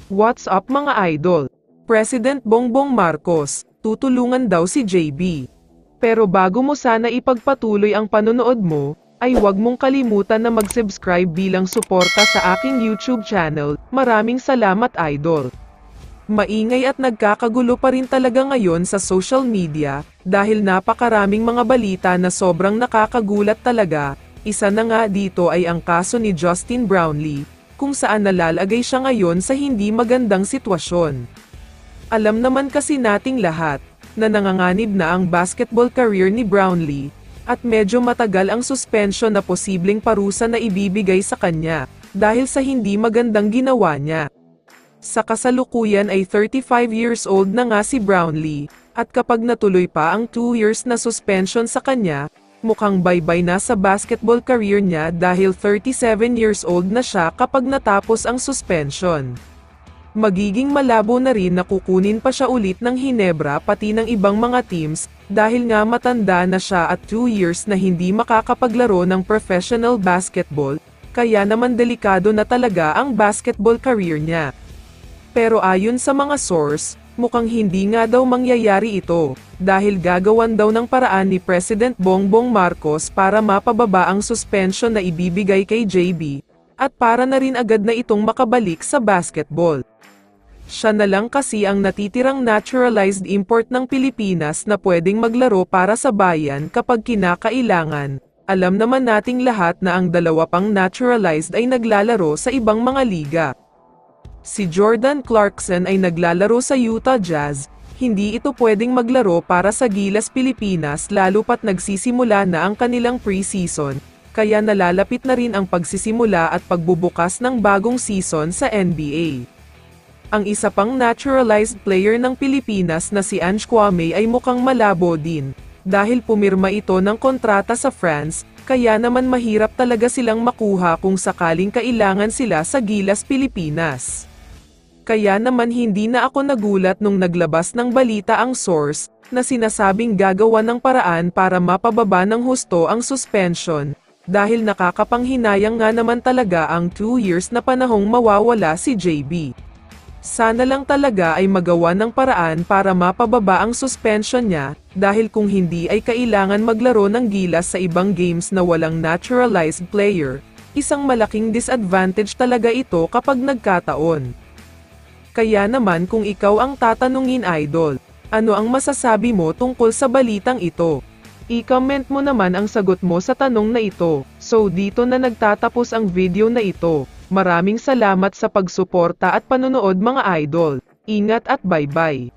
What's up mga idol? President Bongbong Marcos, tutulungan daw si JB. Pero bago mo sana ipagpatuloy ang panonood mo, ay huwag mong kalimutan na mag-subscribe bilang suporta sa aking YouTube channel. Maraming salamat idol. Maingay at nagkakagulo pa rin talaga ngayon sa social media, dahil napakaraming mga balita na sobrang nakakagulat talaga. Isa na nga dito ay ang kaso ni Justin Brownlee, kung saan nalalagay siya ngayon sa hindi magandang sitwasyon. Alam naman kasi nating lahat, na nanganganib na ang basketball career ni Brownlee, at medyo matagal ang suspension na posibleng parusa na ibibigay sa kanya, dahil sa hindi magandang ginawa niya. Sa kasalukuyan ay 35 years old na nga si Brownlee, at kapag natuloy pa ang 2 years na suspension sa kanya, mukhang bye-bye na sa basketball career niya dahil 37 years old na siya kapag natapos ang suspension. Magiging malabo na rin na kukunin pa siya ulit ng Hinebra pati ng ibang mga teams, dahil nga matanda na siya at 2 years na hindi makakapaglaro ng professional basketball, kaya naman delikado na talaga ang basketball career niya. Pero ayon sa mga source, mukhang hindi nga daw mangyayari ito, dahil gagawan daw ng paraan ni President Bongbong Marcos para mapababa ang suspension na ibibigay kay JB, at para na rin agad na itong makabalik sa basketball. Siya na lang kasi ang natitirang naturalized import ng Pilipinas na pwedeng maglaro para sa bayan kapag kinakailangan. Alam naman nating lahat na ang dalawa pang naturalized ay naglalaro sa ibang mga liga. Si Jordan Clarkson ay naglalaro sa Utah Jazz, hindi ito pwedeng maglaro para sa Gilas Pilipinas lalo pat nagsisimula na ang kanilang pre-season, kaya nalalapit na rin ang pagsisimula at pagbubukas ng bagong season sa NBA. Ang isa pang naturalized player ng Pilipinas na si Ange Kwame ay mukhang malabo din, dahil pumirma ito ng kontrata sa France, kaya naman mahirap talaga silang makuha kung sakaling kailangan sila sa Gilas Pilipinas. Kaya naman hindi na ako nagulat nung naglabas ng balita ang source, na sinasabing gagawa ng paraan para mapababa ng husto ang suspension, dahil nakakapanghinayang nga naman talaga ang 2 years na panahong mawawala si JB. Sana lang talaga ay magawa ng paraan para mapababa ang suspension niya, dahil kung hindi ay kailangan maglaro ng Gilas sa ibang games na walang naturalized player, isang malaking disadvantage talaga ito kapag nagkataon. Kaya naman kung ikaw ang tatanungin idol, ano ang masasabi mo tungkol sa balitang ito? I-comment mo naman ang sagot mo sa tanong na ito. So dito na nagtatapos ang video na ito. Maraming salamat sa pagsuporta at panonood mga idol. Ingat at bye-bye.